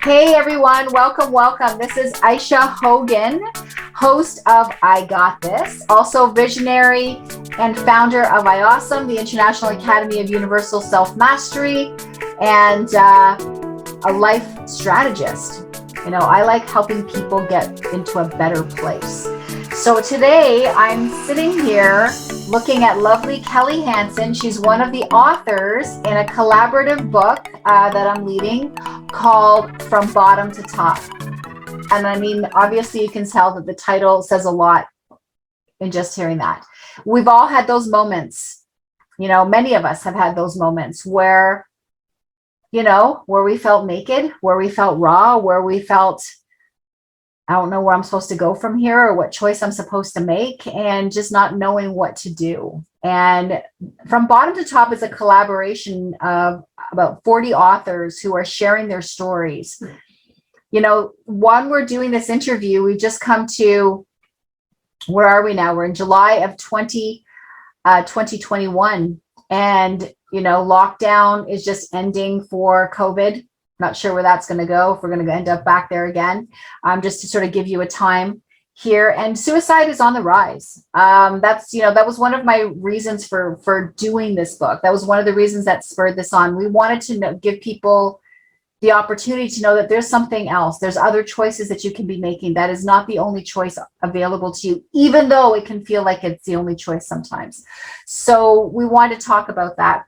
Hey everyone, welcome. This is Ayse Hogan, host of I Got This, also visionary and founder of IAUSM, the International Academy of Universal Self-Mastery, and a life strategist. I like helping people get into a better place. So today I'm sitting here looking at lovely Kelli Hansen. She's one of the authors in a collaborative book that I'm leading called From Bottom to Top. And I mean, obviously you can tell that the title says a lot in just hearing that. We've all had those moments, many of us have had those moments where, where we felt naked, where we felt raw, where we felt, I don't know where I'm supposed to go from here or what choice I'm supposed to make, and just not knowing what to do. And From Bottom to Top is a collaboration of about 40 authors who are sharing their stories. When we're doing this interview, we've just come to, where are we now? We're in July of 2021. And, lockdown is just ending for COVID. Not sure where that's going to go, if we're going to end up back there again, just to sort of give you a time here. And suicide is on the rise. That was one of my reasons for doing this book. That was one of the reasons that spurred this on. We wanted to give people the opportunity to know that there's something else. There's other choices that you can be making. That is not the only choice available to you, even though it can feel like it's the only choice sometimes. So we wanted to talk about that.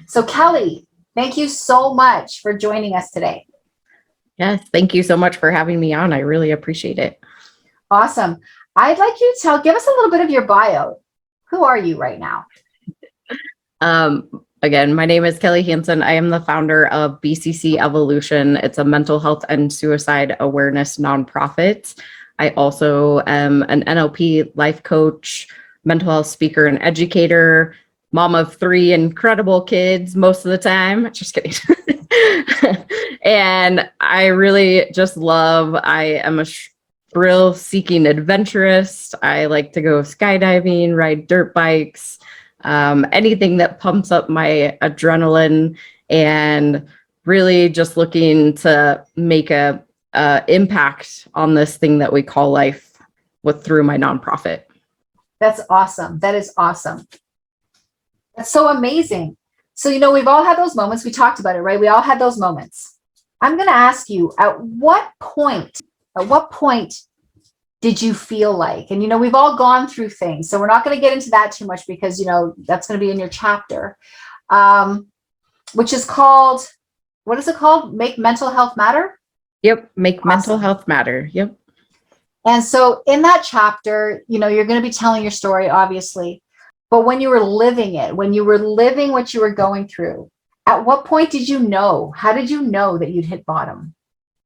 So Kelli, thank you so much for joining us today. Yes, thank you so much for having me on. I really appreciate it. Awesome. I'd like you to give us a little bit of your bio. Who are you right now? Again, my name is Kelli Hansen. I am the founder of BCC Evolution. It's a mental health and suicide awareness nonprofit. I also am an NLP life coach, mental health speaker and educator, mom of 3 incredible kids most of the time. Just kidding. And I really just I am a thrill-seeking adventurist. I like to go skydiving, ride dirt bikes, anything that pumps up my adrenaline, and really just looking to make a impact on this thing that we call life through my nonprofit. That's awesome. That is awesome. That's so amazing. So, we've all had those moments. We talked about it, right? We all had those moments. I'm going to ask you, at what point did you feel like, and, we've all gone through things, so we're not going to get into that too much because, that's going to be in your chapter, which is called, what is it called? Make Mental Health Matter? Yep. Make Mental Health Matter. Yep. And so in that chapter, you're going to be telling your story, obviously. But when you were living it, when you were living what you were going through, at what point did you know? How did you know that you'd hit bottom?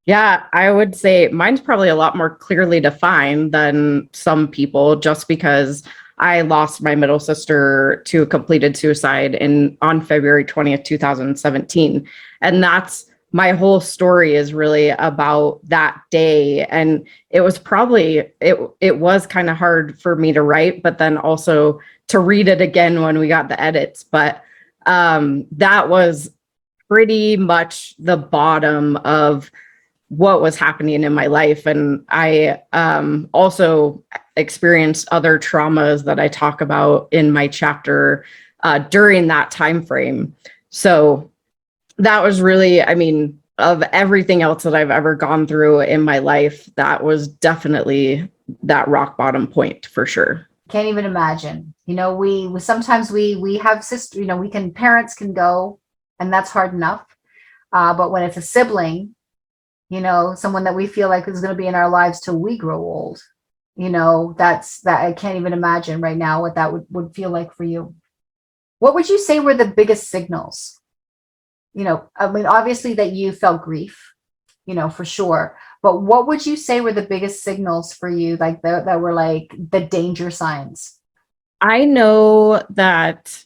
Yeah, I would say mine's probably a lot more clearly defined than some people, just because I lost my middle sister to a completed suicide on February 20th, 2017. And that's my whole story is really about that day. And it was probably, it was kind of hard for me to write, but then also to read it again when we got the edits. But that was pretty much the bottom of what was happening in my life. And I also experienced other traumas that I talk about in my chapter during that time frame. So that was really, of everything else that I've ever gone through in my life, that was definitely that rock bottom point for sure. Can't even imagine. We sometimes we have sister, parents can go, and that's hard enough. But when it's a sibling, someone that we feel like is going to be in our lives till we grow old, that I can't even imagine right now what that would feel like for you. What would you say were the biggest signals? Obviously that you felt grief, for sure. But what would you say were the biggest signals for you, like that were like the danger signs? I know that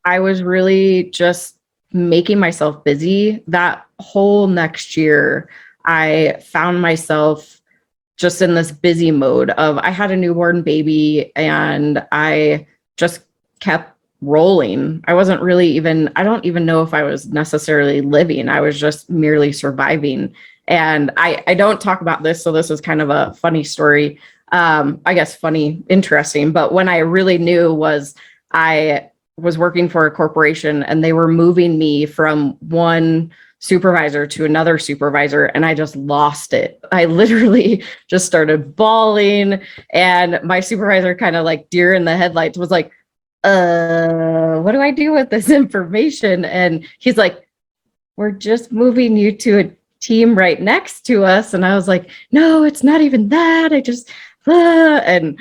I was really just making myself busy. That whole next year, I found myself just in this busy mode of, I had a newborn baby and I just kept rolling. I wasn't really even, I don't even know if I was necessarily living. I was just merely surviving. And I don't talk about this, so this is kind of a funny story. I guess funny, interesting. But when I really knew was I was working for a corporation and they were moving me from one supervisor to another supervisor, and I just lost it. I literally just started bawling, and my supervisor kind of like deer in the headlights was like, what do I do with this information? And he's like, we're just moving you to a team right next to us. And I was like, no, it's not even that. I just, and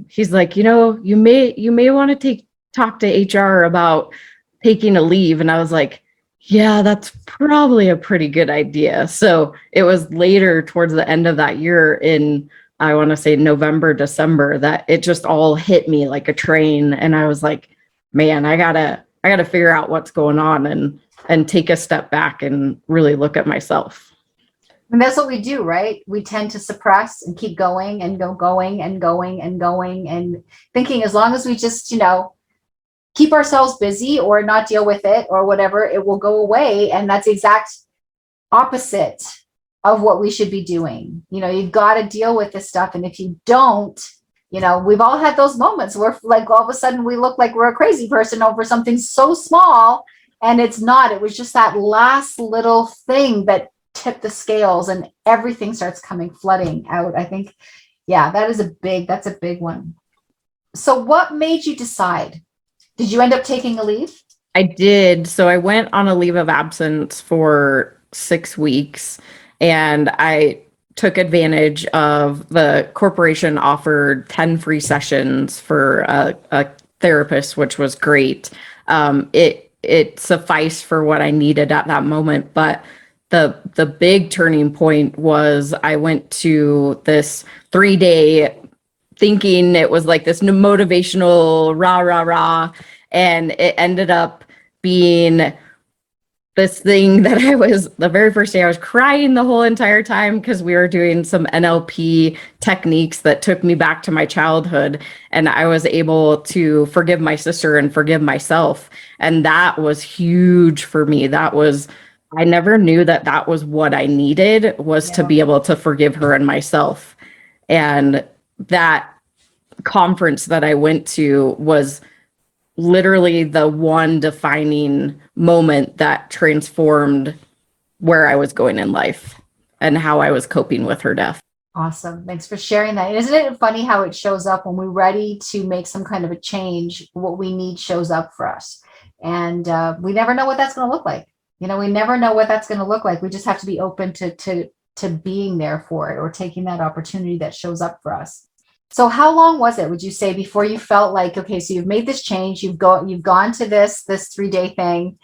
he's like, you may want to talk to HR about taking a leave. And I was like, yeah, that's probably a pretty good idea. So it was later towards the end of that year in, I want to say November, December, that it just all hit me like a train. And I was like, man, I gotta figure out what's going on and take a step back and really look at myself. And that's what we do, right? We tend to suppress and keep going and going and thinking as long as we just, keep ourselves busy or not deal with it or whatever, it will go away. And that's the exact opposite of what we should be doing. You've got to deal with this stuff. And if you don't, we've all had those moments where like all of a sudden we look like we're a crazy person over something so small, and it's not. It was just that last little thing that tipped the scales and everything starts flooding out. I think, yeah, that's a big one. So what made you decide? Did you end up taking a leave? I did. So I went on a leave of absence for 6 weeks, and I took advantage of the corporation offered 10 free sessions for a therapist, which was great. It sufficed for what I needed at that moment. But the big turning point was I went to this 3-day thinking it was like this motivational rah, rah, rah. And it ended up being this thing that the very first day I was crying the whole entire time because we were doing some NLP techniques that took me back to my childhood. And I was able to forgive my sister and forgive myself. And that was huge for me. I never knew that was what I needed, was to be able to forgive her and myself. And that conference that I went to was literally the one defining moment that transformed where I was going in life and how I was coping with her death. Awesome. Thanks for sharing that. Isn't it funny how it shows up when we're ready to make some kind of a change? What we need shows up for us. And we never know what that's going to look like. We never know what that's going to look like. We just have to be open to being there for it or taking that opportunity that shows up for us. So how long was it, would you say, before you felt like, okay, so you've made this change, you've gone to this 3-day thing.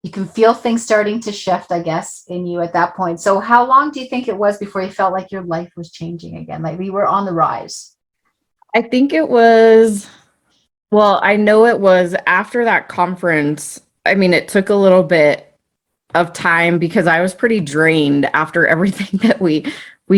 You can feel things starting to shift, I guess, in you at that point. So how long do you think it was before you felt like your life was changing again? Like we were on the rise? I think it was, I know it was after that conference. I mean, it took a little bit of time because I was pretty drained after everything that we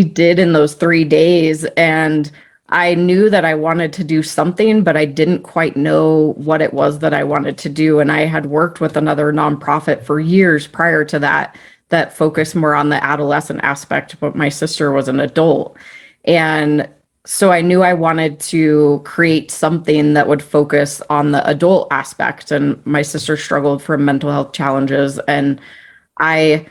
did in those 3 days. And I knew that I wanted to do something, but I didn't quite know what it was that I wanted to do. And I had worked with another nonprofit for years prior to that focused more on the adolescent aspect, but my sister was an adult. And so I knew I wanted to create something that would focus on the adult aspect. And my sister struggled from mental health challenges. And I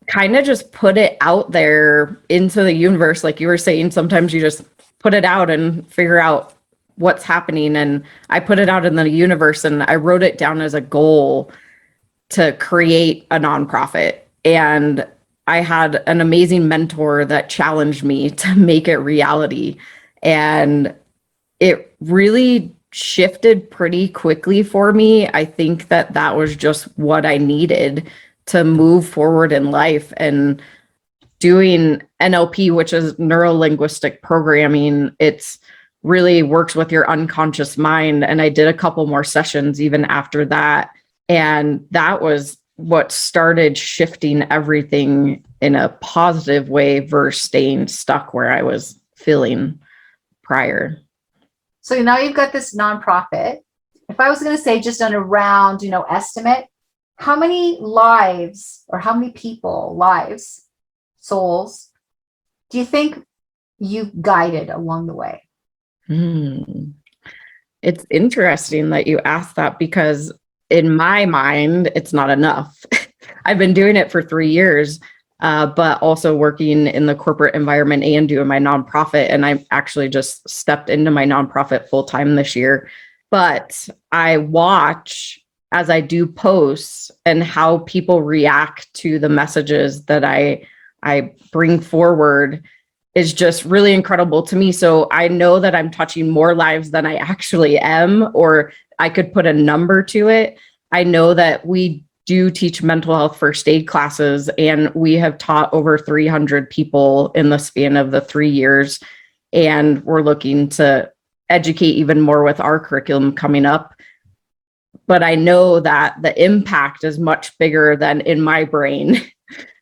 kind of just put it out there into the universe. Like you were saying, sometimes you just put it out and figure out what's happening. And I put it out in the universe and I wrote it down as a goal to create a nonprofit. And I had an amazing mentor that challenged me to make it reality. And it really shifted pretty quickly for me. I think that was just what I needed to move forward in life. And doing NLP, which is Neuro-Linguistic Programming, it's really works with your unconscious mind. And I did a couple more sessions even after that. And that was what started shifting everything in a positive way versus staying stuck where I was feeling prior. So now you've got this nonprofit. If I was going to say just on a round, estimate, how many lives or how many people, lives, souls, do you think you guided along the way? It's interesting that you asked that, because in my mind, it's not enough. I've been doing it for 3 years, but also working in the corporate environment and doing my nonprofit. And I actually just stepped into my nonprofit full time this year. But I watch as I do posts and how people react to the messages that I bring forward is just really incredible to me. So I know that I'm touching more lives than I actually am, or I could put a number to it. I know that we do teach mental health first aid classes, and we have taught over 300 people in the span of the 3 years. And we're looking to educate even more with our curriculum coming up. But I know that the impact is much bigger than in my brain.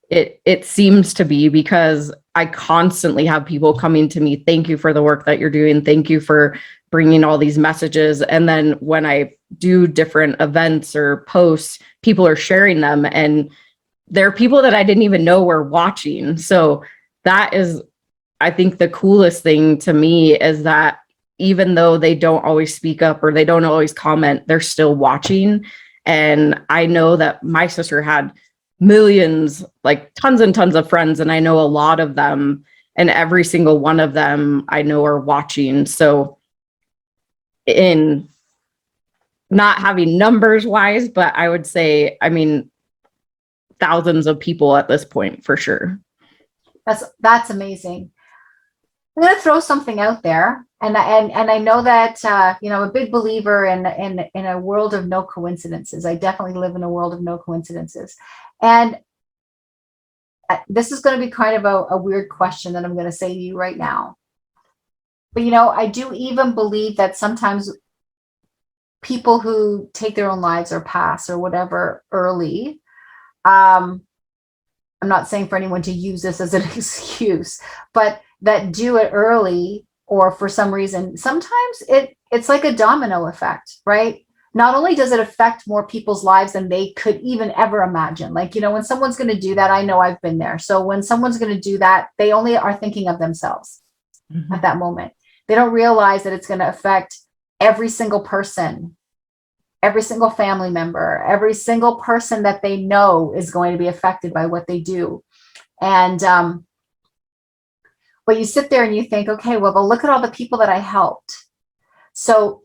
It seems to be, because I constantly have people coming to me, thank you for the work that you're doing. Thank you for bringing all these messages. And then when I do different events or posts, people are sharing them, and there are people that I didn't even know were watching. So that is, I think, the coolest thing to me, is that even though they don't always speak up or they don't always comment, they're still watching. And I know that my sister had millions, like tons and tons of friends, and I know a lot of them, and every single one of them I know are watching. So in not having numbers wise, but I would say, thousands of people at this point for sure. That's amazing. I'm going to throw something out there, and I know that I'm a big believer in a world of no coincidences. I definitely live in a world of no coincidences, and this is going to be kind of a weird question that I'm going to say to you right now. But I do even believe that sometimes people who take their own lives or pass or whatever early, I'm not saying for anyone to use this as an excuse, but that do it early, or for some reason, sometimes it's like a domino effect, right? Not only does it affect more people's lives than they could even ever imagine. Like, when someone's going to do that, I know I've been there. So when someone's going to do that, they only are thinking of themselves at that moment. They don't realize that it's going to affect every single person, every single family member, every single person that they know is going to be affected by what they do. And, but you sit there and you think, okay, well, but look at all the people that I helped. So,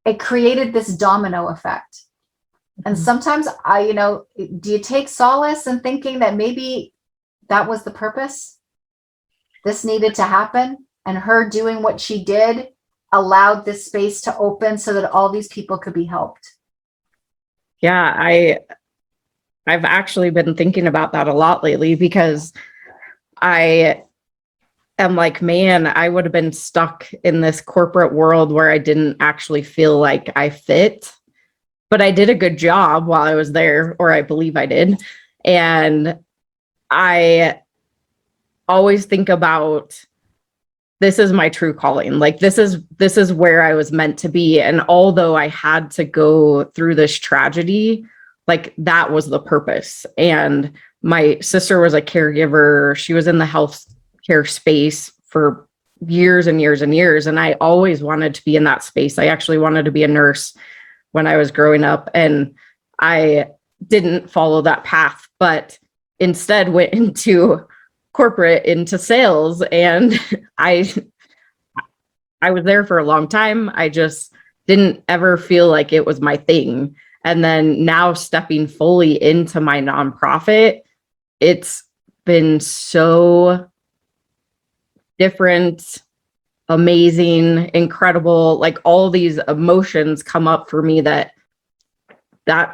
it created this domino effect. And sometimes do you take solace in thinking that maybe that was the purpose? This needed to happen, and her doing what she did allowed this space to open so that all these people could be helped. Yeah, I've actually been thinking about that a lot lately, because I am like, man, I would have been stuck in this corporate world where I didn't actually feel like I fit, but I did a good job while I was there, or I believe I did. And I always think about, this is my true calling. Like, this is where I was meant to be. And although I had to go through this tragedy, like, that was the purpose. And my sister was a caregiver. She was in the healthcare space for years and years and years. And I always wanted to be in that space. I actually wanted to be a nurse when I was growing up, and I didn't follow that path, but instead went into corporate, into sales. And I was there for a long time. I just didn't ever feel like it was my thing. And then now stepping fully into my nonprofit, it's been so different, amazing, incredible. Like, all these emotions come up for me, that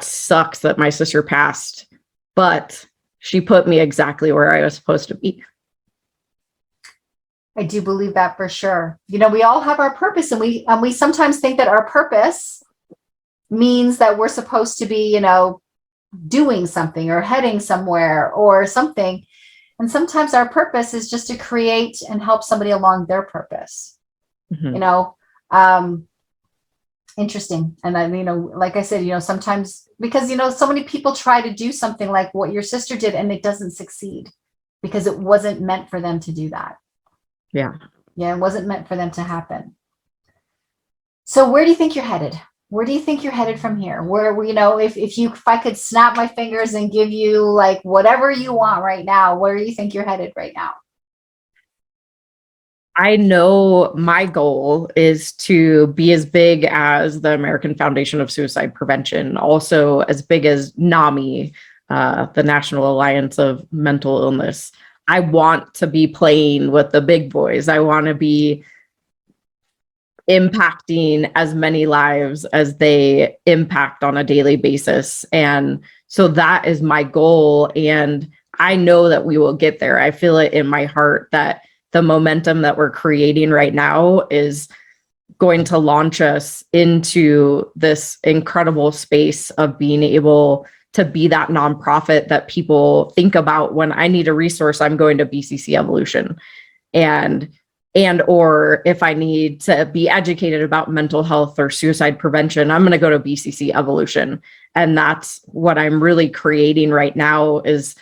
sucks that my sister passed, but she put me exactly where I was supposed to be. I do believe that for sure. We all have our purpose, and we sometimes think that our purpose means that we're supposed to be, doing something or heading somewhere or something. And sometimes our purpose is just to create and help somebody along their purpose. you know, um, interesting. And I, like I said, sometimes because, so many people try to do something like what your sister did and it doesn't succeed because it wasn't meant for them to do that. Yeah. Yeah. It wasn't meant for them to happen. So where do you think you're headed? Where do you think you're headed from here? Where, if I could snap my fingers and give you like whatever you want right now, where do you think you're headed right now? I know my goal is to be as big as the American Foundation of Suicide Prevention, also as big as NAMI, the National Alliance of Mental Illness. I want to be playing with the big boys. I want to be impacting as many lives as they impact on a daily basis. And so that is my goal. And I know that we will get there. I feel it in my heart that the momentum that we're creating right now is going to launch us into this incredible space of being able to be that nonprofit that people think about. When I need a resource, I'm going to BCC Evolution. Or if I need to be educated about mental health or suicide prevention, I'm going to go to BCC Evolution. And that's what I'm really creating right now, is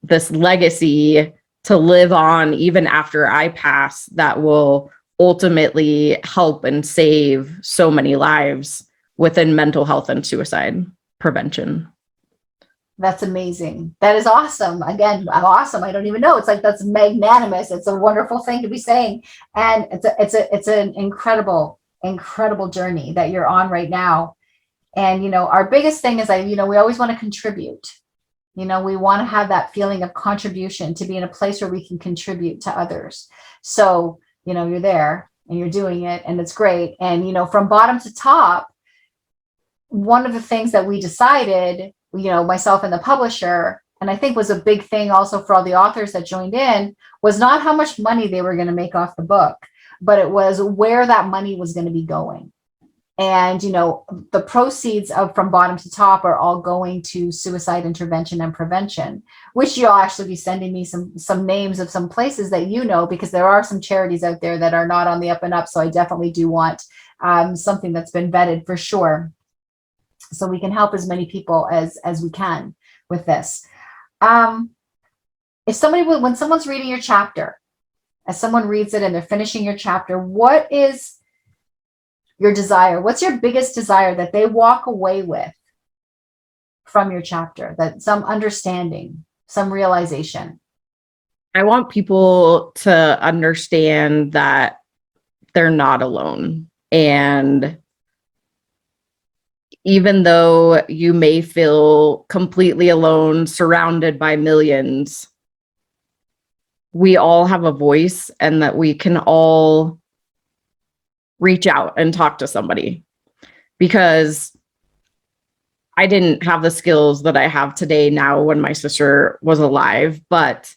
this legacy to live on even after I pass that will ultimately help and save so many lives within mental health and suicide prevention. That's amazing. That is awesome. Again, I'm awesome. I don't even know. It's like, that's magnanimous. It's a wonderful thing to be saying. And it's an incredible, incredible journey that you're on right now. And, our biggest thing is we always want to contribute. We want to have that feeling of contribution, to be in a place where we can contribute to others. So, you're there and you're doing it and it's great. And, from bottom to top, one of the things that we decided, myself and the publisher, and I think was a big thing also for all the authors that joined in, was not how much money they were going to make off the book, but it was where that money was going to be going. And, the proceeds from bottom to top are all going to suicide intervention and prevention, which you'll actually be sending me some names of some places that, because there are some charities out there that are not on the up and up. So I definitely do want something that's been vetted for sure, so we can help as many people as we can with this. If when someone's reading your chapter, as someone reads it and they're finishing your chapter, what is your desire? What's your biggest desire that they walk away with from your chapter? That some understanding, some realization? I want people to understand that they're not alone. And even though you may feel completely alone, surrounded by millions, we all have a voice, and that we can all reach out and talk to somebody. Because I didn't have the skills that I have today now when my sister was alive, but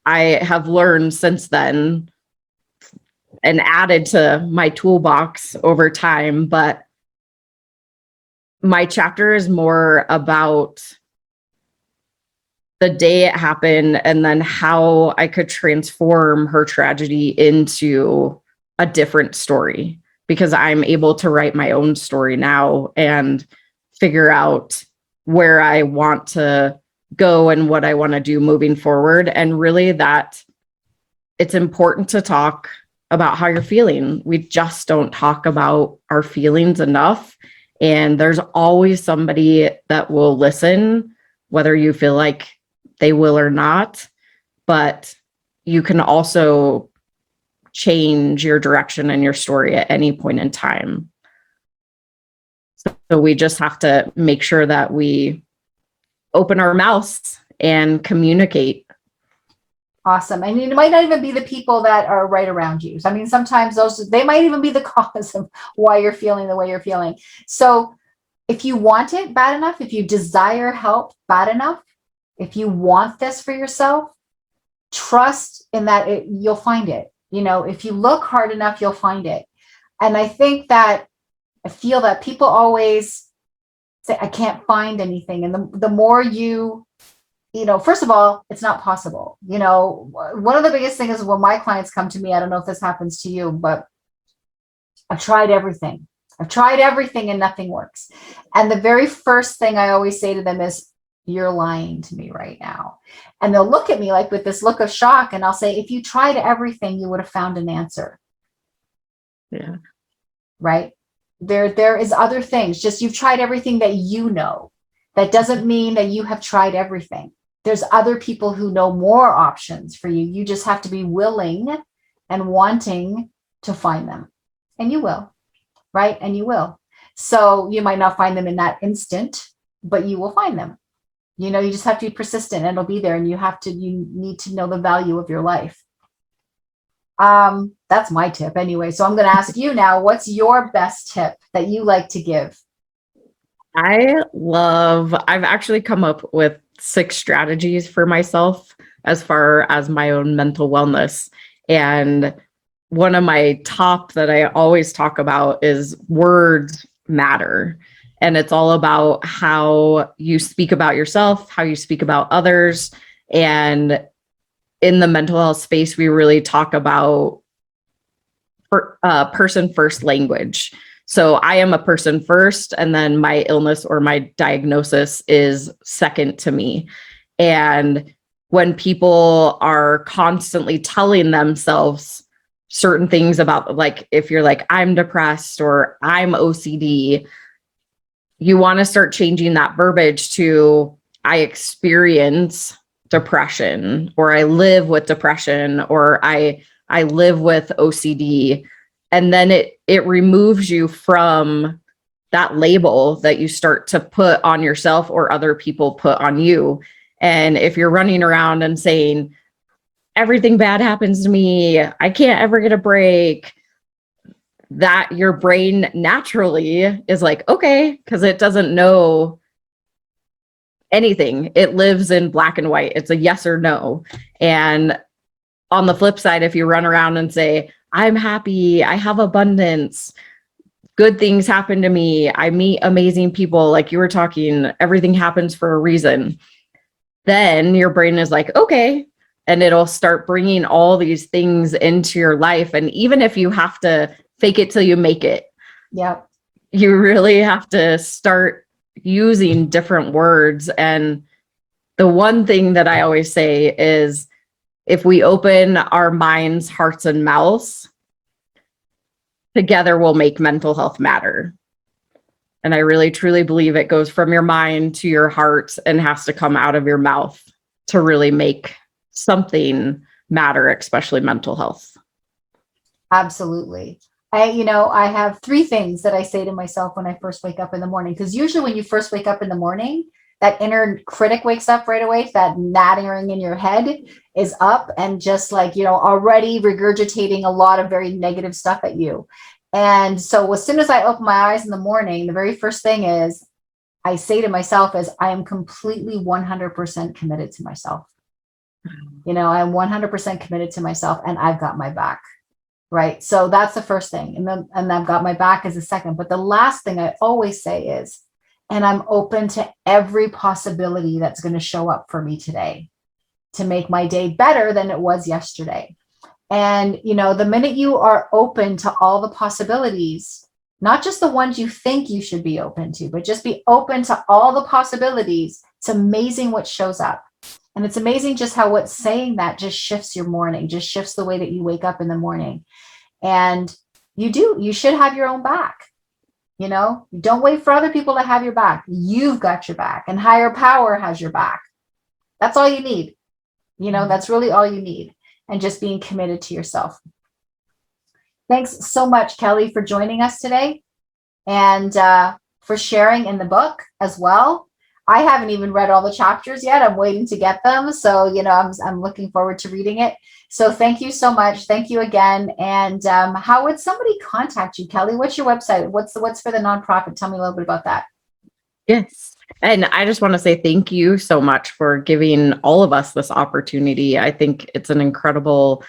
I have learned since then and added to my toolbox over time. But my chapter is more about the day it happened and then how I could transform her tragedy into a different story, because I'm able to write my own story now and figure out where I want to go and what I want to do moving forward. And really, that it's important to talk about how you're feeling. We just don't talk about our feelings enough. And there's always somebody that will listen, whether you feel like they will or not. But you can also change your direction and your story at any point in time. So we just have to make sure that we open our mouths and communicate. Awesome. And it might not even be the people that are right around you. So, I mean, sometimes they might even be the cause of why you're feeling the way you're feeling. So if you want it bad enough, if you desire help bad enough, if you want this for yourself, trust in that you'll find it. If you look hard enough, you'll find it. And I think that I feel that people always say, I can't find anything. And the more first of all, it's not possible. One of the biggest things is when my clients come to me, I don't know if this happens to you, but I've tried everything. I've tried everything and nothing works. And the very first thing I always say to them is, you're lying to me right now. And they'll look at me like with this look of shock. And I'll say, if you tried everything, you would have found an answer. Yeah. Right? There is other things. Just you've tried everything that you know. That doesn't mean that you have tried everything. There's other people who know more options for you. You just have to be willing and wanting to find them. And you will. Right? And you will. So you might not find them in that instant, but you will find them. You know, you just have to be persistent and it'll be there. And you need to know the value of your life. That's my tip anyway. So I'm going to ask you now, what's your best tip that you like to give? I've actually come up with 6 strategies for myself as far as my own mental wellness. And one of my top that I always talk about is words matter. And it's all about how you speak about yourself, how you speak about others. And in the mental health space, we really talk about person first language. So I am a person first, and then my illness or my diagnosis is second to me. And when people are constantly telling themselves certain things about, like, if you're like, I'm depressed or I'm OCD, you want to start changing that verbiage to, I experience depression, or I live with depression, or I live with OCD. And then it removes you from that label that you start to put on yourself or other people put on you. And if you're running around and saying, everything bad happens to me, I can't ever get a break, that your brain naturally is like, okay, because it doesn't know anything. It lives in black and white. It's a yes or no. And on the flip side, if you run around and say, I'm happy, I have abundance, good things happen to me, I meet amazing people, like you were talking, everything happens for a reason, then your brain is like, okay. And it'll start bringing all these things into your life. And even if you have to fake it till you make it, Yep. you really have to start using different words. And the one thing that I always say is, if we open our minds, hearts, and mouths, together we'll make mental health matter. And I really, truly believe it goes from your mind to your heart and has to come out of your mouth to really make something matter, especially mental health. Absolutely. I have 3 things that I say to myself when I first wake up in the morning, because usually when you first wake up in the morning, that inner critic wakes up right away. That nattering in your head is up and just like, already regurgitating a lot of very negative stuff at you. And so as soon as I open my eyes in the morning, the very first thing is I say to myself is, I am completely 100% committed to myself. I'm 100% committed to myself, and I've got my back. Right. So that's the first thing. And I've got my back as a second. But the last thing I always say is, and I'm open to every possibility that's going to show up for me today to make my day better than it was yesterday. And, the minute you are open to all the possibilities, not just the ones you think you should be open to, but just be open to all the possibilities, it's amazing what shows up. And it's amazing just how what's saying that just shifts your morning, just shifts the way that you wake up in the morning. And you should have your own back. Don't wait for other people to have your back. You've got your back, and higher power has your back. That's all you need. That's really all you need. And just being committed to yourself. Thanks so much, Kelli, for joining us today and for sharing in the book as well. I haven't even read all the chapters yet. I'm waiting to get them. So, I'm looking forward to reading it. So thank you so much. Thank you again. And how would somebody contact you, Kelli? What's your website? What's for the nonprofit? Tell me a little bit about that. Yes. And I just want to say thank you so much for giving all of us this opportunity. I think it's an incredible,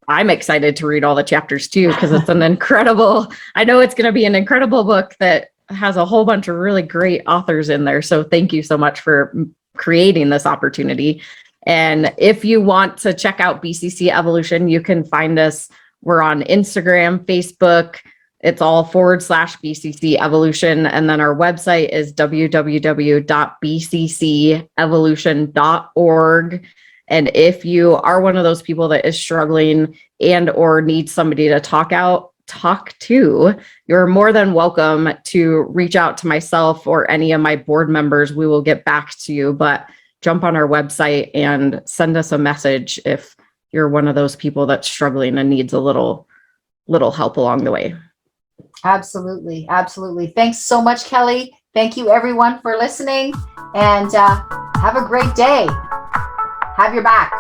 I'm excited to read all the chapters too, because it's I know it's going to be an incredible book that has a whole bunch of really great authors in there. So thank you so much for creating this opportunity. And if you want to check out BCC Evolution, you can find us. We're on Instagram, Facebook, It's all /BCC Evolution. And then our website is www.bccevolution.org. And if you are one of those people that is struggling and or needs somebody to talk to, you're more than welcome to reach out to myself or any of my board members. We will get back to you, but jump on our website and send us a message if you're one of those people that's struggling and needs a little help along the way. Absolutely. Absolutely. Thanks so much, Kelli. Thank you everyone for listening, and have a great day. Have your back.